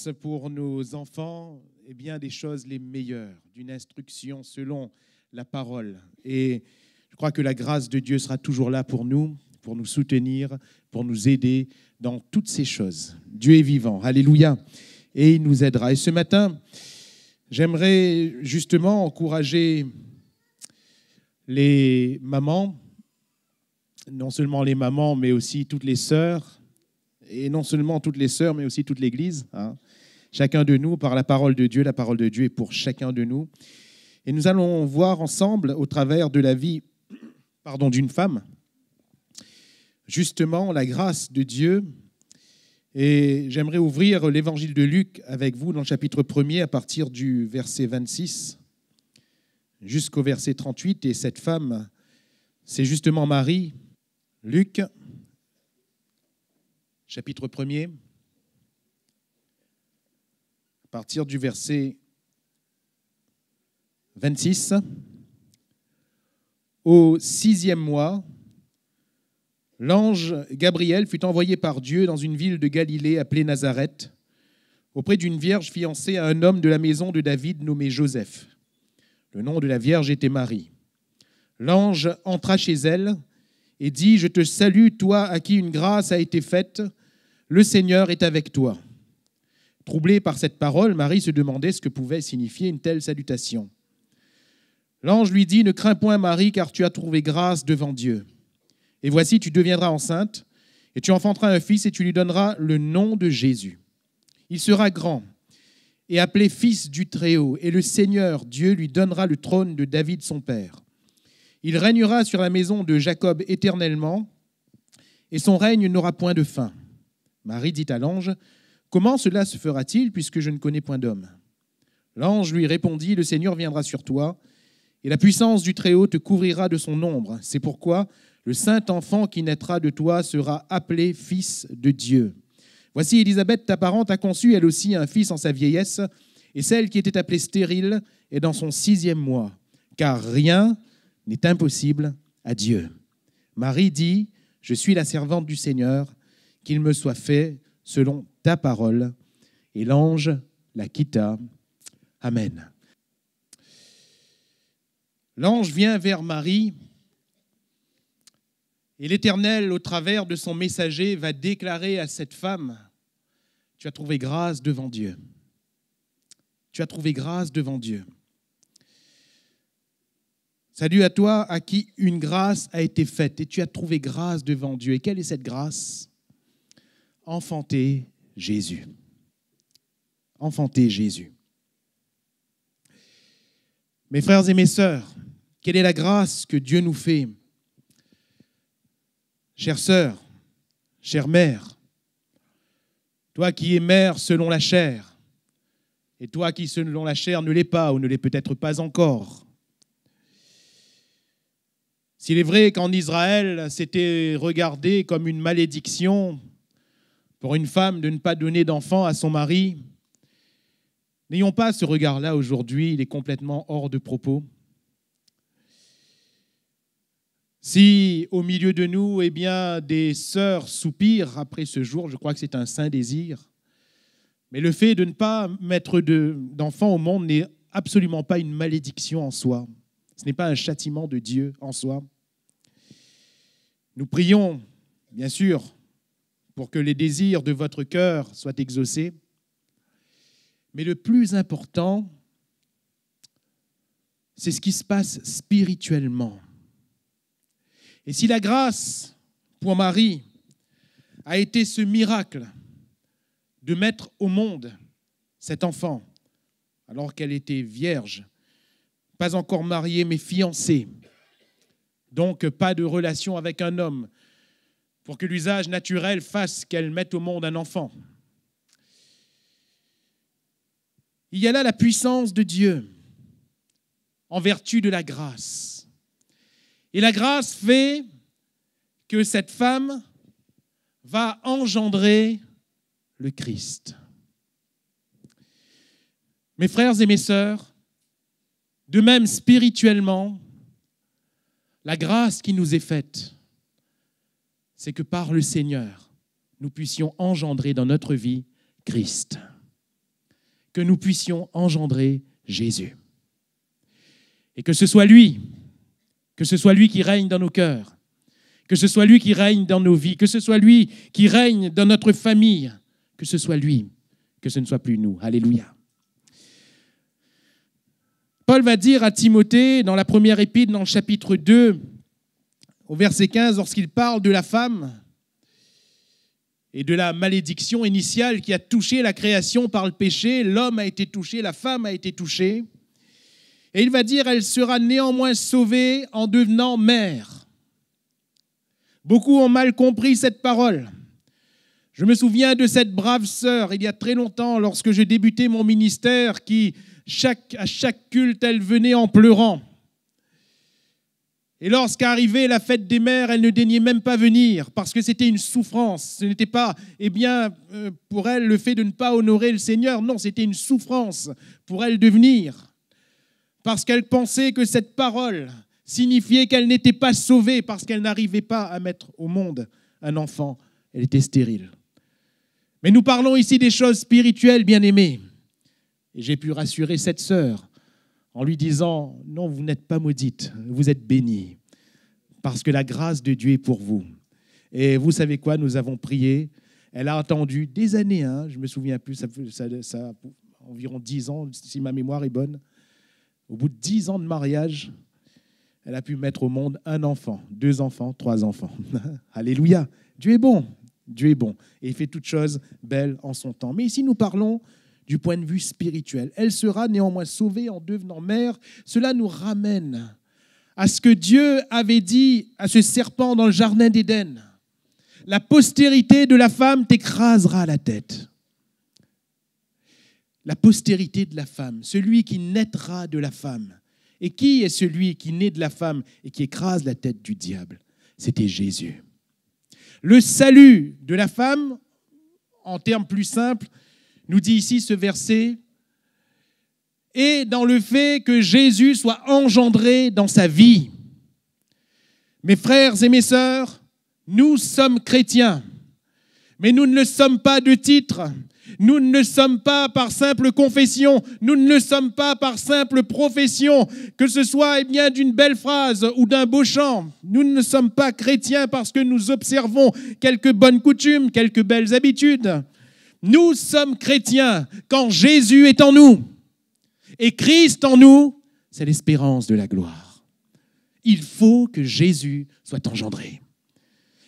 grâce pour nos enfants est bien des choses les meilleures, d'une instruction selon la parole. Et je crois que la grâce de Dieu sera toujours là pour nous soutenir, pour nous aider dans toutes ces choses. Dieu est vivant, alléluia, et il nous aidera. Et ce matin, j'aimerais justement encourager les mamans, non seulement les mamans, mais aussi toutes les sœurs, et non seulement toutes les sœurs, mais aussi toute l'Église. Chacun de nous, par la parole de Dieu est pour chacun de nous. Et nous allons voir ensemble, au travers de la vie d'une femme, justement la grâce de Dieu. Et j'aimerais ouvrir l'évangile de Luc avec vous dans le chapitre 1er à partir du verset 26 jusqu'au verset 38. Et cette femme, c'est justement Marie. Luc, chapitre 1er, à partir du verset 26. Au 6e mois, l'ange Gabriel fut envoyé par Dieu dans une ville de Galilée appelée Nazareth, auprès d'une vierge fiancée à un homme de la maison de David nommé Joseph. Le nom de la vierge était Marie. L'ange entra chez elle et dit « Je te salue, toi à qui une grâce a été faite, le Seigneur est avec toi. » Troublée par cette parole, Marie se demandait ce que pouvait signifier une telle salutation. L'ange lui dit « Ne crains point, Marie, car tu as trouvé grâce devant Dieu. Et voici, tu deviendras enceinte, et tu enfanteras un fils, et tu lui donneras le nom de Jésus. Il sera grand, et appelé Fils du Très-Haut, et le Seigneur, Dieu, lui donnera le trône de David, son père. Il régnera sur la maison de Jacob éternellement, et son règne n'aura point de fin. » Marie dit à l'ange, « Comment cela se fera-t-il, puisque je ne connais point d'homme ?» L'ange lui répondit, « Le Seigneur viendra sur toi, et la puissance du Très-Haut te couvrira de son ombre. C'est pourquoi le saint enfant qui naîtra de toi sera appelé Fils de Dieu. Voici Élisabeth, ta parente, a conçu elle aussi un fils en sa vieillesse, et celle qui était appelée stérile est dans son 6e mois, car rien n'est impossible à Dieu. » Marie dit, « Je suis la servante du Seigneur, qu'il me soit fait selon ta parole. » Et l'ange la quitta. Amen. L'ange vient vers Marie, et l'Éternel, au travers de son messager, va déclarer à cette femme, « Tu as trouvé grâce devant Dieu. Tu as trouvé grâce devant Dieu. » Salut à toi à qui une grâce a été faite et tu as trouvé grâce devant Dieu. Et quelle est cette grâce ? Enfanter Jésus. Enfanter Jésus. Mes frères et mes sœurs, quelle est la grâce que Dieu nous fait ? Chère sœur, chère mère, toi qui es mère selon la chair, et toi qui selon la chair ne l'est pas ou ne l'est peut-être pas encore. S'il est vrai qu'en Israël, c'était regardé comme une malédiction pour une femme de ne pas donner d'enfant à son mari, n'ayons pas ce regard-là aujourd'hui, il est complètement hors de propos. Si au milieu de nous, des sœurs soupirent après ce jour, je crois que c'est un saint désir. Mais le fait de ne pas mettre d'enfant au monde n'est absolument pas une malédiction en soi. Ce n'est pas un châtiment de Dieu en soi. Nous prions, bien sûr, pour que les désirs de votre cœur soient exaucés. Mais le plus important, c'est ce qui se passe spirituellement. Et si la grâce pour Marie a été ce miracle de mettre au monde cet enfant, alors qu'elle était vierge, pas encore mariée mais fiancée, donc pas de relation avec un homme, pour que l'usage naturel fasse qu'elle mette au monde un enfant. Il y a là la puissance de Dieu en vertu de la grâce. Et la grâce fait que cette femme va engendrer le Christ. Mes frères et mes sœurs, de même spirituellement, la grâce qui nous est faite, c'est que par le Seigneur, nous puissions engendrer dans notre vie Christ. que nous puissions engendrer Jésus. Et que ce soit lui qui règne dans nos cœurs, que ce soit lui qui règne dans nos vies, que ce soit lui qui règne dans notre famille, que ce soit lui, que ce ne soit plus nous. Alléluia. Paul va dire à Timothée, dans la première épître, dans le chapitre 2, au verset 15, lorsqu'il parle de la femme et de la malédiction initiale qui a touché la création par le péché, l'homme a été touché, la femme a été touchée. Et il va dire, elle sera néanmoins sauvée en devenant mère. Beaucoup ont mal compris cette parole. Je me souviens de cette brave sœur, il y a très longtemps, lorsque je débutais mon ministère, qui, à chaque culte, elle venait en pleurant. Et lorsqu'arrivait la fête des mères, elle ne daignait même pas venir, parce que c'était une souffrance. Ce n'était pas, pour elle, le fait de ne pas honorer le Seigneur. Non, c'était une souffrance pour elle de venir. Parce qu'elle pensait que cette parole signifiait qu'elle n'était pas sauvée, parce qu'elle n'arrivait pas à mettre au monde un enfant. Elle était stérile. Mais nous parlons ici des choses spirituelles, bien-aimés. Et j'ai pu rassurer cette sœur en lui disant, non, vous n'êtes pas maudite, vous êtes bénie, parce que la grâce de Dieu est pour vous. Et vous savez quoi, nous avons prié, elle a attendu des années, je ne me souviens plus, ça a environ 10 ans, si ma mémoire est bonne. Au bout de 10 ans de mariage, elle a pu mettre au monde un enfant, 2 enfants, 3 enfants. Alléluia, Dieu est bon. Dieu est bon et il fait toutes choses belles en son temps. Mais ici, nous parlons du point de vue spirituel. Elle sera néanmoins sauvée en devenant mère. Cela nous ramène à ce que Dieu avait dit à ce serpent dans le jardin d'Éden. La postérité de la femme t'écrasera la tête. La postérité de la femme, celui qui naîtra de la femme. Et qui est celui qui naît de la femme et qui écrase la tête du diable? C'était Jésus. Le salut de la femme, en termes plus simples, nous dit ici ce verset, est dans le fait que Jésus soit engendré dans sa vie. Mes frères et mes sœurs, nous sommes chrétiens, mais nous ne le sommes pas de titre. Nous ne le sommes pas par simple confession, nous ne le sommes pas par simple profession, que ce soit d'une belle phrase ou d'un beau chant. Nous ne sommes pas chrétiens parce que nous observons quelques bonnes coutumes, quelques belles habitudes. Nous sommes chrétiens quand Jésus est en nous. Et Christ en nous, c'est l'espérance de la gloire. Il faut que Jésus soit engendré.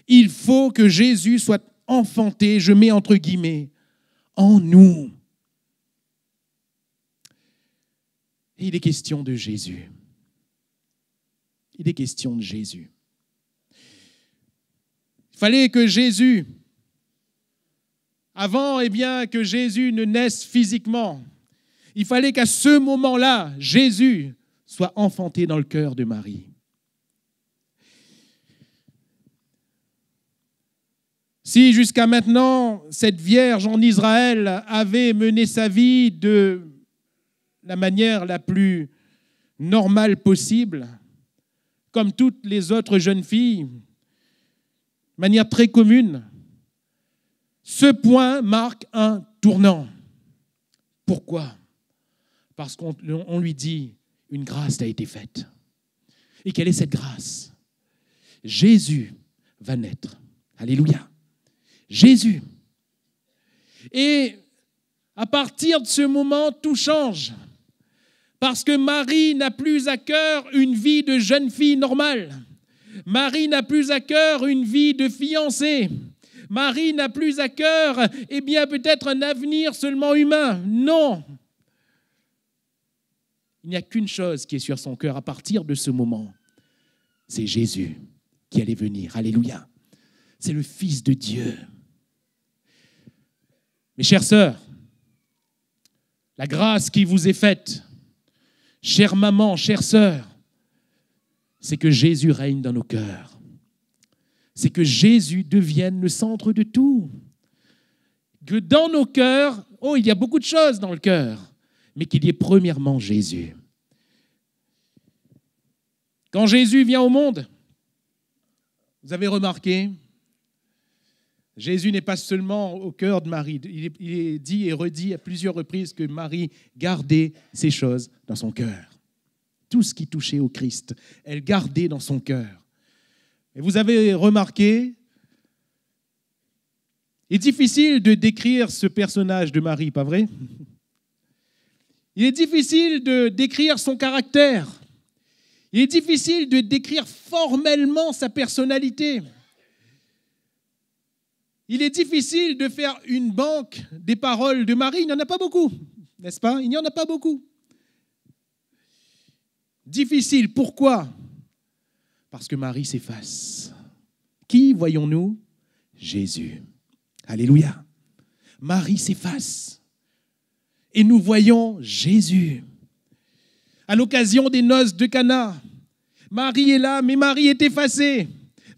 Il faut que Jésus soit enfanté, je mets entre guillemets, en nous. Et il est question de Jésus. Il est question de Jésus. Il fallait que Jésus, avant que Jésus ne naisse physiquement, il fallait qu'à ce moment-là, Jésus soit enfanté dans le cœur de Marie. Si jusqu'à maintenant, cette Vierge en Israël avait mené sa vie de la manière la plus normale possible, comme toutes les autres jeunes filles, de manière très commune, ce point marque un tournant. Pourquoi? Parce qu'on lui dit, une grâce t'a été faite. Et quelle est cette grâce? Jésus va naître. Alléluia. Jésus. Et à partir de ce moment, tout change. Parce que Marie n'a plus à cœur une vie de jeune fille normale. Marie n'a plus à cœur une vie de fiancée. Marie n'a plus à cœur, peut-être un avenir seulement humain. Non. Il n'y a qu'une chose qui est sur son cœur à partir de ce moment. C'est Jésus qui allait venir. Alléluia. C'est le Fils de Dieu. Mes chères sœurs, la grâce qui vous est faite, chère maman, chère sœur, c'est que Jésus règne dans nos cœurs. C'est que Jésus devienne le centre de tout. Que dans nos cœurs, il y a beaucoup de choses dans le cœur, mais qu'il y ait premièrement Jésus. Quand Jésus vient au monde, vous avez remarqué, Jésus n'est pas seulement au cœur de Marie. Il est dit et redit à plusieurs reprises que Marie gardait ces choses dans son cœur. Tout ce qui touchait au Christ, elle gardait dans son cœur. Et vous avez remarqué, il est difficile de décrire ce personnage de Marie, pas vrai? Il est difficile de décrire son caractère. Il est difficile de décrire formellement sa personnalité. Il est difficile de faire une banque des paroles de Marie. Il n'y en a pas beaucoup, n'est-ce pas? Il n'y en a pas beaucoup. Difficile, pourquoi? Parce que Marie s'efface. Qui voyons-nous? Jésus. Alléluia. Marie s'efface. Et nous voyons Jésus. À l'occasion des noces de Cana, Marie est là, mais Marie est effacée.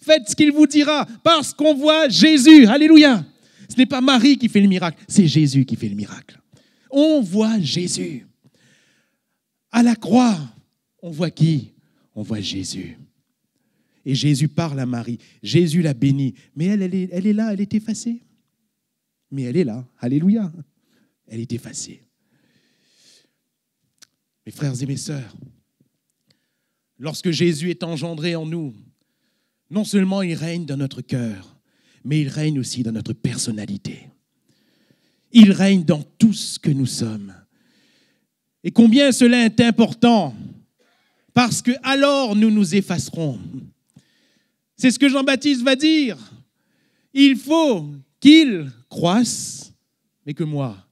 Faites ce qu'il vous dira, parce qu'on voit Jésus. Alléluia. Ce n'est pas Marie qui fait le miracle, c'est Jésus qui fait le miracle. On voit Jésus. À la croix, on voit qui? On voit Jésus. Et Jésus parle à Marie. Jésus la bénit. Mais elle est là, elle est effacée. Mais elle est là. Alléluia. Elle est effacée. Mes frères et mes sœurs, lorsque Jésus est engendré en nous, non seulement il règne dans notre cœur, mais il règne aussi dans notre personnalité. Il règne dans tout ce que nous sommes. Et combien cela est important, parce que alors nous nous effacerons. C'est ce que Jean-Baptiste va dire. Il faut qu'il croisse, mais que moi,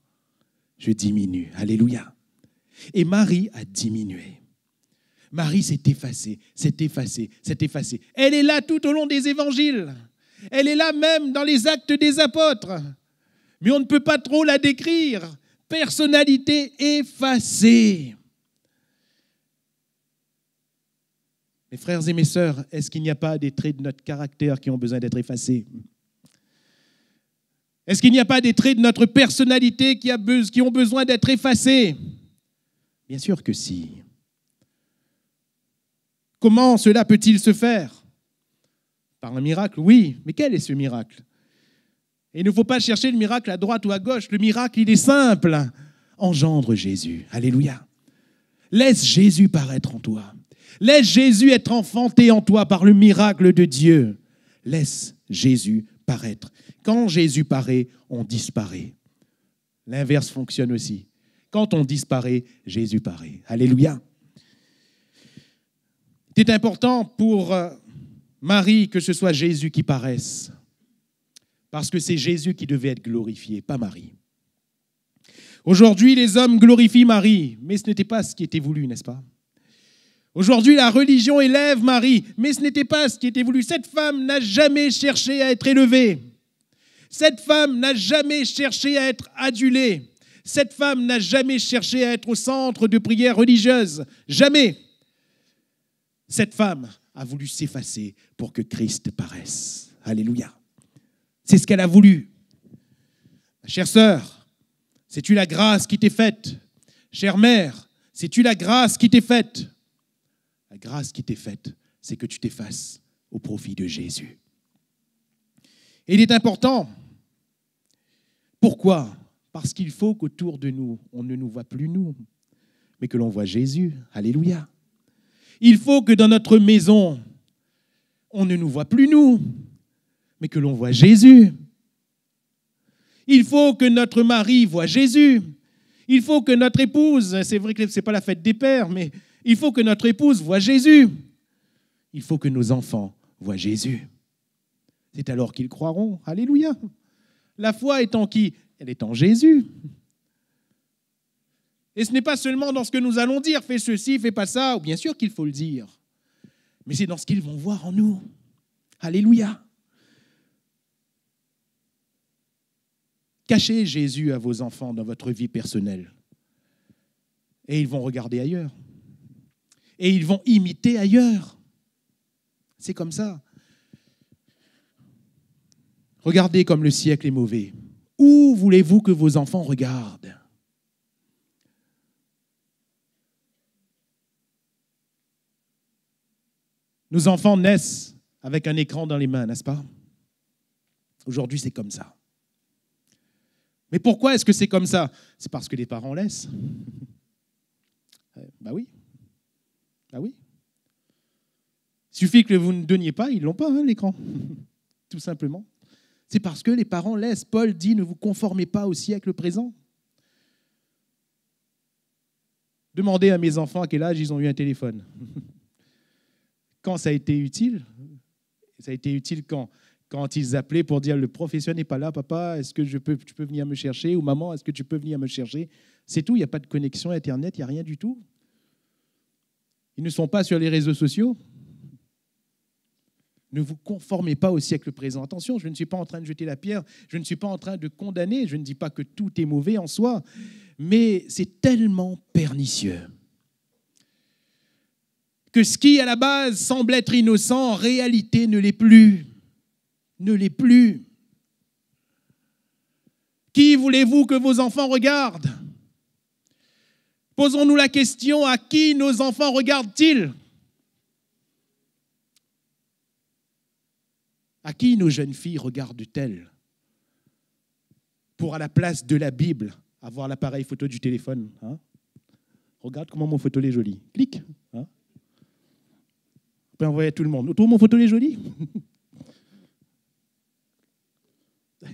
je diminue. Alléluia. Et Marie a diminué. Marie s'est effacée, s'est effacée, s'est effacée. Elle est là tout au long des évangiles. Elle est là même dans les actes des apôtres. Mais on ne peut pas trop la décrire. Personnalité effacée. Mes frères et mes sœurs, est-ce qu'il n'y a pas des traits de notre caractère qui ont besoin d'être effacés? Est-ce qu'il n'y a pas des traits de notre personnalité qui ont besoin d'être effacés? Bien sûr que si. Comment cela peut-il se faire? Par un miracle, oui. Mais quel est ce miracle? Et il ne faut pas chercher le miracle à droite ou à gauche. Le miracle, il est simple. Engendre Jésus. Alléluia. Laisse Jésus paraître en toi. Laisse Jésus être enfanté en toi par le miracle de Dieu. Laisse Jésus paraître. Quand Jésus paraît, on disparaît. L'inverse fonctionne aussi. Quand on disparaît, Jésus paraît. Alléluia. C'est important pour Marie que ce soit Jésus qui paraisse. Parce que c'est Jésus qui devait être glorifié, pas Marie. Aujourd'hui, les hommes glorifient Marie, mais ce n'était pas ce qui était voulu, n'est-ce pas? Aujourd'hui, la religion élève Marie, mais ce n'était pas ce qui était voulu. Cette femme n'a jamais cherché à être élevée. Cette femme n'a jamais cherché à être adulée. Cette femme n'a jamais cherché à être au centre de prière religieuse. Jamais. Cette femme a voulu s'effacer pour que Christ paraisse. Alléluia. C'est ce qu'elle a voulu. Ma chère sœur, sais-tu la grâce qui t'est faite? Chère mère, sais-tu la grâce qui t'est faite? La grâce qui t'est faite, c'est que tu t'effaces au profit de Jésus. Et il est important. Pourquoi? Parce qu'il faut qu'autour de nous, on ne nous voit plus nous, mais que l'on voit Jésus. Alléluia. Il faut que dans notre maison, on ne nous voit plus nous, mais que l'on voit Jésus. Il faut que notre mari voit Jésus. Il faut que notre épouse, c'est vrai que ce n'est pas la fête des pères, mais il faut que notre épouse voit Jésus. Il faut que nos enfants voient Jésus. C'est alors qu'ils croiront. Alléluia. La foi est en qui? Elle est en Jésus. Et ce n'est pas seulement dans ce que nous allons dire, fais ceci, fais pas ça, bien sûr qu'il faut le dire, mais c'est dans ce qu'ils vont voir en nous. Alléluia. Cachez Jésus à vos enfants dans votre vie personnelle. Et ils vont regarder ailleurs. Et ils vont imiter ailleurs. C'est comme ça. Regardez comme le siècle est mauvais. Où voulez-vous que vos enfants regardent? Nos enfants naissent avec un écran dans les mains, n'est-ce pas? Aujourd'hui, c'est comme ça. Mais pourquoi est-ce que c'est comme ça? C'est parce que les parents laissent. Bah oui. Bah oui. Il suffit que vous ne donniez pas, ils ne l'ont pas, hein, l'écran. Tout simplement. C'est parce que les parents laissent. Paul dit, ne vous conformez pas au siècle présent. Demandez à mes enfants à quel âge ils ont eu un téléphone. Quand ça a été utile? Ça a été utile quand ils appelaient pour dire le professeur n'est pas là, papa, est-ce que tu peux venir me chercher? Ou maman, est-ce que tu peux venir me chercher? C'est tout, il n'y a pas de connexion Internet, il n'y a rien du tout. Ils ne sont pas sur les réseaux sociaux. Ne vous conformez pas au siècle présent. Attention, je ne suis pas en train de jeter la pierre, je ne suis pas en train de condamner, je ne dis pas que tout est mauvais en soi, mais c'est tellement pernicieux que ce qui, à la base, semble être innocent, en réalité ne l'est plus. Ne l'est plus. Qui voulez-vous que vos enfants regardent? Posons-nous la question, à qui nos enfants regardent-ils? À qui nos jeunes filles regardent-elles? Pour, à la place de la Bible, avoir l'appareil photo du téléphone. Hein? Regarde comment mon photo est jolie. Clique. Hein? On peut envoyer à tout le monde. Autour, mon photo est jolie.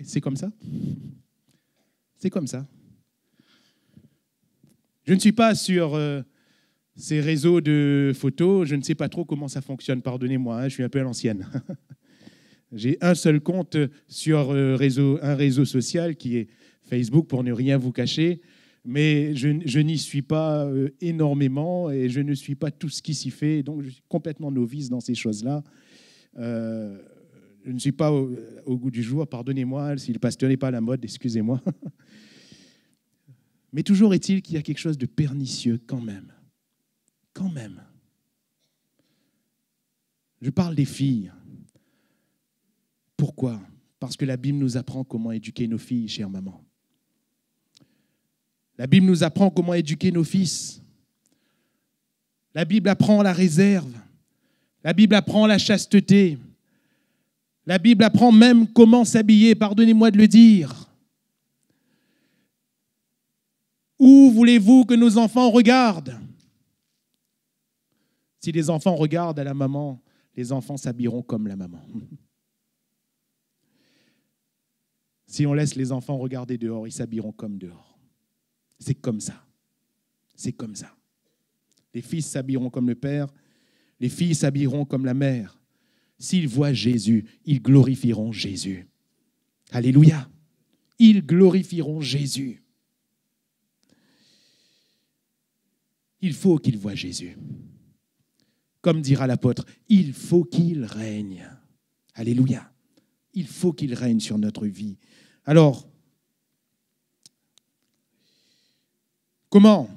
C'est comme ça. C'est comme ça. Je ne suis pas sur ces réseaux de photos. Je ne sais pas trop comment ça fonctionne. Pardonnez-moi, hein, je suis un peu à l'ancienne. J'ai un seul compte sur un réseau social qui est Facebook, pour ne rien vous cacher. Mais je n'y suis pas énormément et je ne suis pas tout ce qui s'y fait. Donc, je suis complètement novice dans ces choses-là. Je ne suis pas au goût du jour. Pardonnez-moi, si le pasteur n'est pas à la mode, excusez-moi. Mais toujours est-il qu'il y a quelque chose de pernicieux quand même. Quand même. Je parle des filles. Pourquoi? Parce que la Bible nous apprend comment éduquer nos filles, chère maman. La Bible nous apprend comment éduquer nos fils. La Bible apprend la réserve. La Bible apprend la chasteté. La Bible apprend même comment s'habiller, pardonnez-moi de le dire. Où voulez-vous que nos enfants regardent? Si les enfants regardent à la maman, les enfants s'habilleront comme la maman. Si on laisse les enfants regarder dehors, ils s'habilleront comme dehors. C'est comme ça. C'est comme ça. Les fils s'habilleront comme le père, les filles s'habilleront comme la mère. S'ils voient Jésus, ils glorifieront Jésus. Alléluia. Ils glorifieront Jésus. Il faut qu'ils voient Jésus. Comme dira l'apôtre, il faut qu'il règne. Alléluia. Il faut qu'il règne sur notre vie. Alors, comment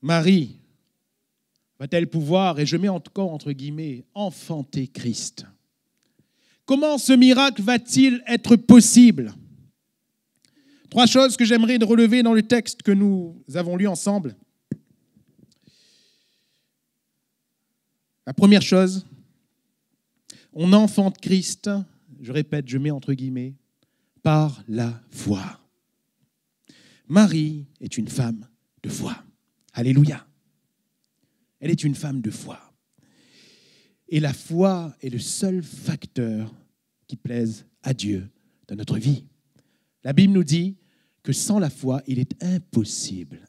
Marie va-t-elle pouvoir, et je mets encore entre guillemets, enfanter Christ? Comment ce miracle va-t-il être possible? 3 choses que j'aimerais relever dans le texte que nous avons lu ensemble. La première chose, on enfante Christ, je répète, je mets entre guillemets, par la foi. Marie est une femme de foi. Alléluia. Elle est une femme de foi. Et la foi est le seul facteur qui plaise à Dieu dans notre vie. La Bible nous dit que sans la foi, il est impossible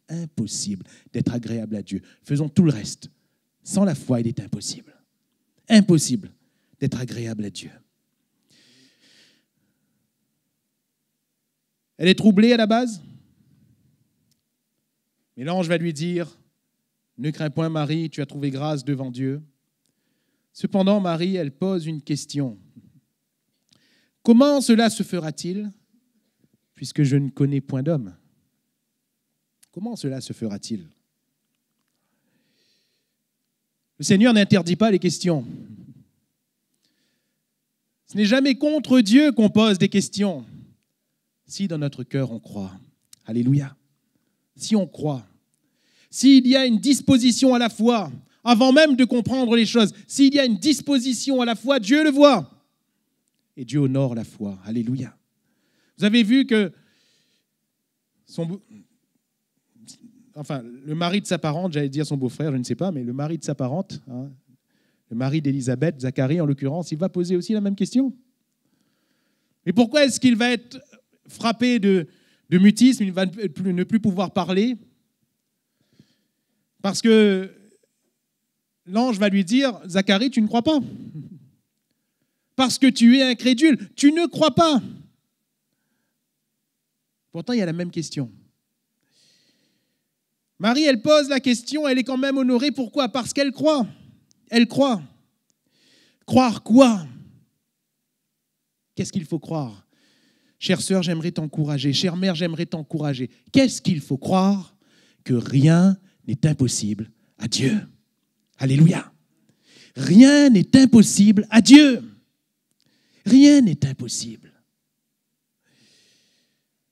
d'être agréable à Dieu. Faisons tout le reste. Sans la foi, il est impossible d'être agréable à Dieu. Elle est troublée à la base. Mais l'ange va lui dire, ne crains point Marie, tu as trouvé grâce devant Dieu. Cependant, Marie, elle pose une question. Comment cela se fera-t-il, puisque je ne connais point d'homme? Comment cela se fera-t-il? Le Seigneur n'interdit pas les questions. Ce n'est jamais contre Dieu qu'on pose des questions. Si dans notre cœur on croit, alléluia, si on croit, s'il y a une disposition à la foi, avant même de comprendre les choses. S'il y a une disposition à la foi, Dieu le voit. Et Dieu honore la foi. Alléluia. Vous avez vu que le mari de sa parente, j'allais dire son beau-frère, je ne sais pas, mais le mari de sa parente, le mari d'Élisabeth, Zacharie en l'occurrence, il va poser aussi la même question. Mais pourquoi est-ce qu'il va être frappé de mutisme, il va ne plus pouvoir parler? Parce que l'ange va lui dire, Zacharie, tu ne crois pas. Parce que tu es incrédule, tu ne crois pas. Pourtant, il y a la même question. Marie, elle pose la question, elle est quand même honorée. Pourquoi? Parce qu'elle croit. Elle croit. Croire quoi? Qu'est-ce qu'il faut croire? Chère sœur, j'aimerais t'encourager. Chère mère, j'aimerais t'encourager. Qu'est-ce qu'il faut croire? Que rien n'est impossible à Dieu. Alléluia. Rien n'est impossible à Dieu. Rien n'est impossible.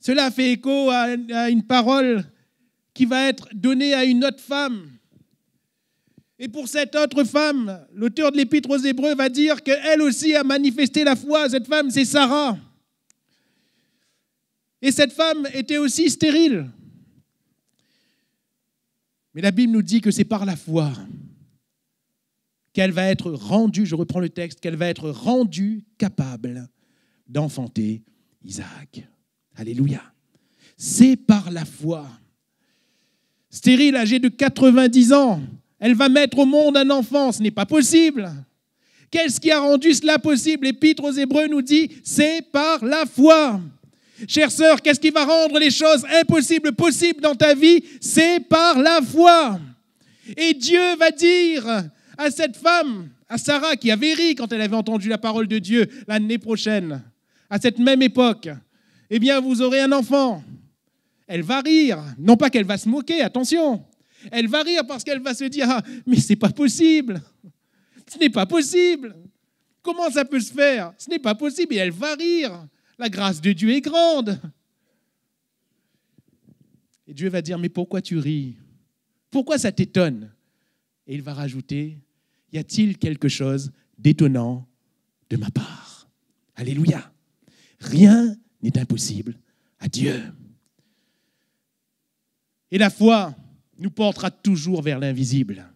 Cela fait écho à une parole qui va être donnée à une autre femme. Et pour cette autre femme, l'auteur de l'Épître aux Hébreux va dire qu'elle aussi a manifesté la foi. Cette femme, c'est Sarah. Et cette femme était aussi stérile. Mais la Bible nous dit que c'est par la foi qu'elle va être rendue, je reprends le texte, qu'elle va être rendue capable d'enfanter Isaac. Alléluia. C'est par la foi. Stérile, âgée de 90 ans, elle va mettre au monde un enfant. Ce n'est pas possible. Qu'est-ce qui a rendu cela possible? L'Épître aux Hébreux nous dit, c'est par la foi. Chère sœur, qu'est-ce qui va rendre les choses impossibles possibles dans ta vie? C'est par la foi. Et Dieu va dire à cette femme, à Sarah, qui avait ri quand elle avait entendu la parole de Dieu l'année prochaine, à cette même époque, eh bien, vous aurez un enfant. Elle va rire, non pas qu'elle va se moquer, attention. Elle va rire parce qu'elle va se dire, ah, mais c'est pas possible. Ce n'est pas possible. Comment ça peut se faire? Ce n'est pas possible. Et elle va rire. La grâce de Dieu est grande. Et Dieu va dire, mais pourquoi tu ris? Pourquoi ça t'étonne? Et il va rajouter, y a-t-il quelque chose d'étonnant de ma part? Alléluia. Rien n'est impossible à Dieu. Et la foi nous portera toujours vers l'invisible.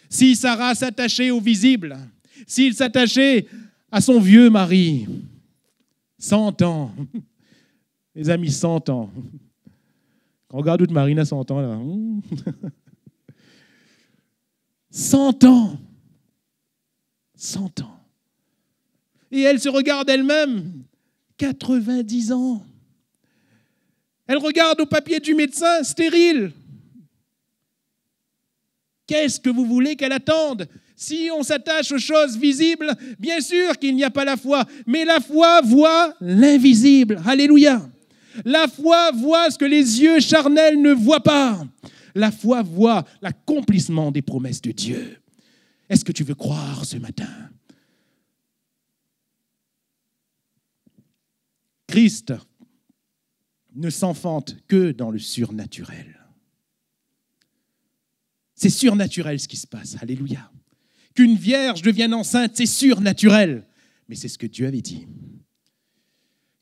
Si Sarah s'attachait au visible, s'il s'attachait à son vieux mari, 100 ans, les amis, 100 ans. Quand on regarde toute Marine à 100 ans, là, 100 ans. 100 ans. Et elle se regarde elle-même, 90 ans. Elle regarde au papier du médecin, stérile. Qu'est-ce que vous voulez qu'elle attende? Si on s'attache aux choses visibles, bien sûr qu'il n'y a pas la foi, mais la foi voit l'invisible. Alléluia. La foi voit ce que les yeux charnels ne voient pas. La foi voit l'accomplissement des promesses de Dieu. Est-ce que tu veux croire ce matin? Christ ne s'enfante que dans le surnaturel. C'est surnaturel ce qui se passe. Alléluia. Qu'une vierge devienne enceinte, c'est surnaturel. Mais c'est ce que Dieu avait dit.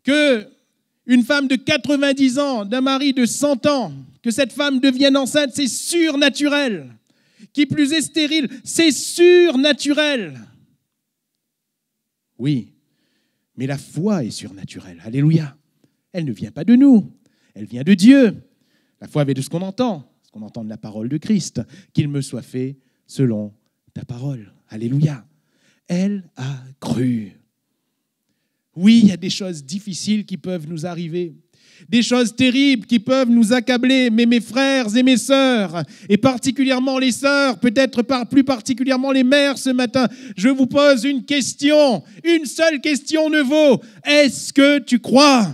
Qu'une femme de 90 ans, d'un mari de 100 ans, que cette femme devienne enceinte, c'est surnaturel. Qui plus est stérile, c'est surnaturel. Oui, mais la foi est surnaturelle. Alléluia. Elle ne vient pas de nous, elle vient de Dieu. La foi vient de ce qu'on entend de la parole de Christ, qu'il me soit fait selon ta parole. Alléluia. Elle a cru. Oui, il y a des choses difficiles qui peuvent nous arriver, des choses terribles qui peuvent nous accabler, mais mes frères et mes sœurs, et particulièrement les sœurs, peut-être plus particulièrement les mères ce matin, je vous pose une question, une seule question ne vaut. Est-ce que tu crois?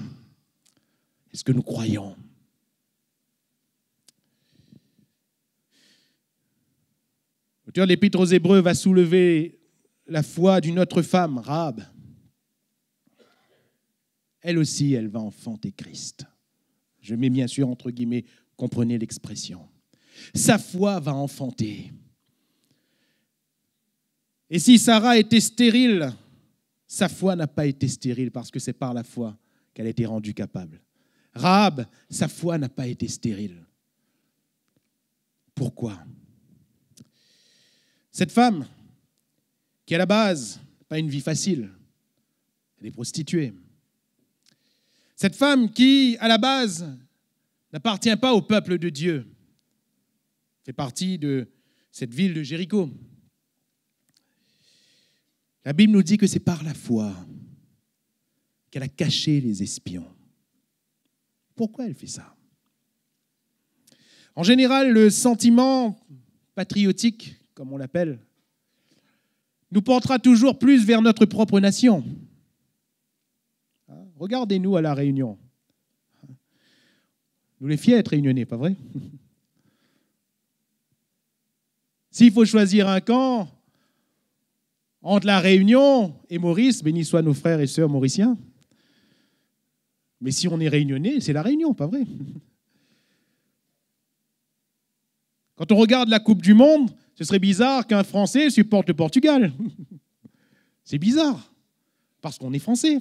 Est-ce que nous croyons? L'auteur de l'Épître aux Hébreux va soulever la foi d'une autre femme, Rahab. Elle aussi, elle va enfanter Christ. Je mets bien sûr entre guillemets, comprenez l'expression. Sa foi va enfanter. Et si Sarah était stérile, sa foi n'a pas été stérile parce que c'est par la foi qu'elle a été rendue capable. Rahab, sa foi n'a pas été stérile. Pourquoi? Cette femme, qui à la base n'a pas une vie facile, elle est prostituée. Cette femme qui, à la base, n'appartient pas au peuple de Dieu, fait partie de cette ville de Jéricho. La Bible nous dit que c'est par la foi qu'elle a caché les espions. Pourquoi elle fait ça? En général, le sentiment patriotique, comme on l'appelle, nous portera toujours plus vers notre propre nation. Regardez-nous à La Réunion. Nous les fiers d'être réunionnais, pas vrai? S'il faut choisir un camp entre La Réunion et Maurice, bénis soient nos frères et sœurs mauriciens. Mais si on est réunionnais, c'est La Réunion, pas vrai? Quand on regarde la Coupe du Monde, ce serait bizarre qu'un Français supporte le Portugal. C'est bizarre, parce qu'on est Français.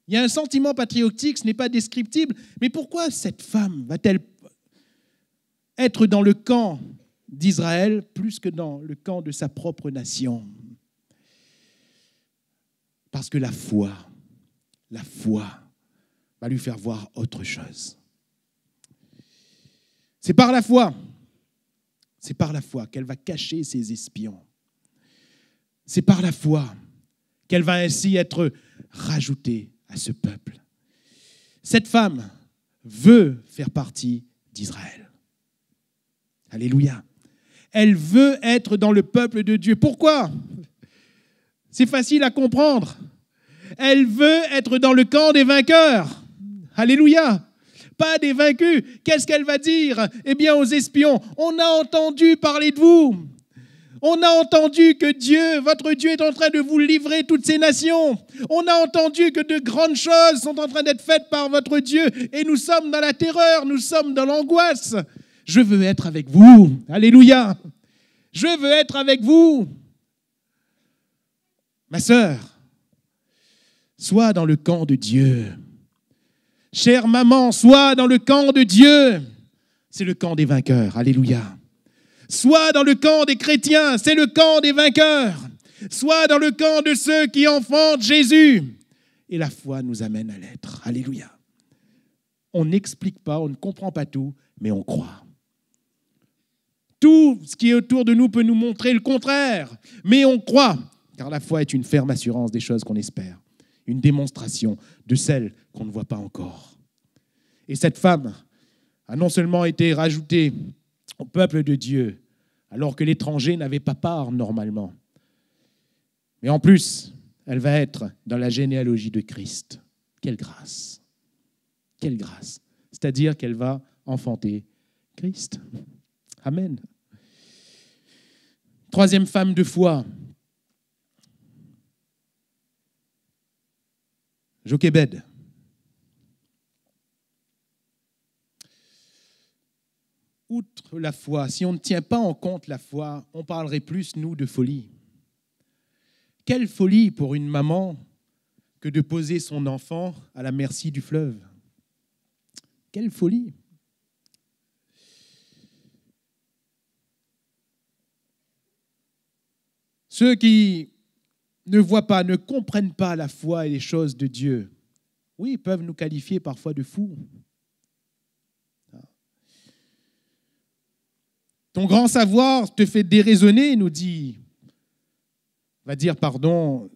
Il y a un sentiment patriotique, ce n'est pas descriptible. Mais pourquoi cette femme va-t-elle être dans le camp d'Israël plus que dans le camp de sa propre nation? Parce que la foi va lui faire voir autre chose. C'est par la foi qu'elle va cacher ses espions. C'est par la foi qu'elle va ainsi être rajoutée à ce peuple. Cette femme veut faire partie d'Israël. Alléluia. Elle veut être dans le peuple de Dieu. Pourquoi? C'est facile à comprendre. Elle veut être dans le camp des vainqueurs. Alléluia. Pas des vaincus. Qu'est-ce qu'elle va dire? Eh bien, aux espions, on a entendu parler de vous. On a entendu que Dieu, votre Dieu, est en train de vous livrer toutes ces nations. On a entendu que de grandes choses sont en train d'être faites par votre Dieu. Et nous sommes dans la terreur, nous sommes dans l'angoisse. Je veux être avec vous. Alléluia. Je veux être avec vous. Ma sœur, sois dans le camp de Dieu. Chère maman, sois dans le camp de Dieu. C'est le camp des vainqueurs. Alléluia. Sois dans le camp des chrétiens. C'est le camp des vainqueurs. Sois dans le camp de ceux qui enfantent Jésus. Et la foi nous amène à l'être. Alléluia. On n'explique pas, on ne comprend pas tout, mais on croit. Tout ce qui est autour de nous peut nous montrer le contraire, mais on croit, car la foi est une ferme assurance des choses qu'on espère, une démonstration de celles qu'on ne voit pas encore. Et cette femme a non seulement été rajoutée au peuple de Dieu, alors que l'étranger n'avait pas part normalement, mais en plus, elle va être dans la généalogie de Christ. Quelle grâce! Quelle grâce! C'est-à-dire qu'elle va enfanter Christ. Amen. Troisième femme de foi, Jochébed. Outre la foi, si on ne tient pas en compte la foi, on parlerait plus, nous, de folie. Quelle folie pour une maman que de poser son enfant à la merci du fleuve. Quelle folie! Ceux qui ne voient pas, ne comprennent pas la foi et les choses de Dieu, oui, peuvent nous qualifier parfois de fous. Ton grand savoir te fait déraisonner, nous dit, va dire, pardon,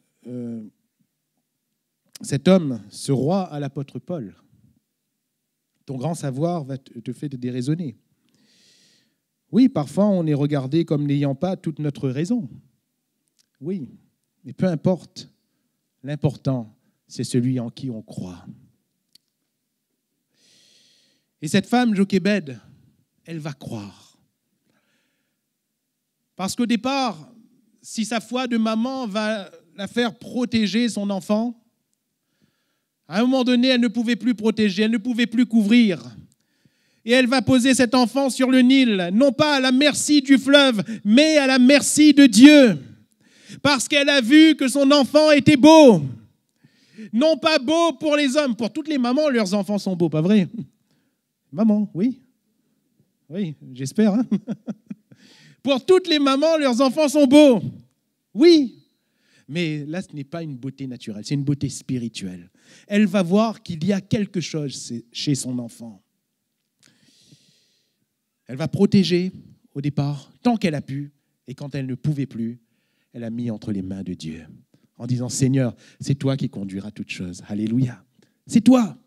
cet homme, ce roi à l'apôtre Paul. Ton grand savoir te fait déraisonner. Oui, parfois on est regardé comme n'ayant pas toute notre raison. Oui, mais peu importe, l'important, c'est celui en qui on croit. Et cette femme, Jochébed, elle va croire. Parce qu'au départ, si sa foi de maman va la faire protéger son enfant, à un moment donné, elle ne pouvait plus protéger, elle ne pouvait plus couvrir. Et elle va poser cet enfant sur le Nil, non pas à la merci du fleuve, mais à la merci de Dieu. parce qu'elle a vu que son enfant était beau. Non pas beau pour les hommes, pour toutes les mamans, leurs enfants sont beaux, pas vrai? Maman, oui. Oui, j'espère. Hein. Pour toutes les mamans, leurs enfants sont beaux. Oui. Mais là, ce n'est pas une beauté naturelle, c'est une beauté spirituelle. Elle va voir qu'il y a quelque chose chez son enfant. Elle va protéger au départ, tant qu'elle a pu, et quand elle ne pouvait plus, elle a mis entre les mains de Dieu, en disant, Seigneur, c'est toi qui conduiras toutes choses. Alléluia. C'est toi.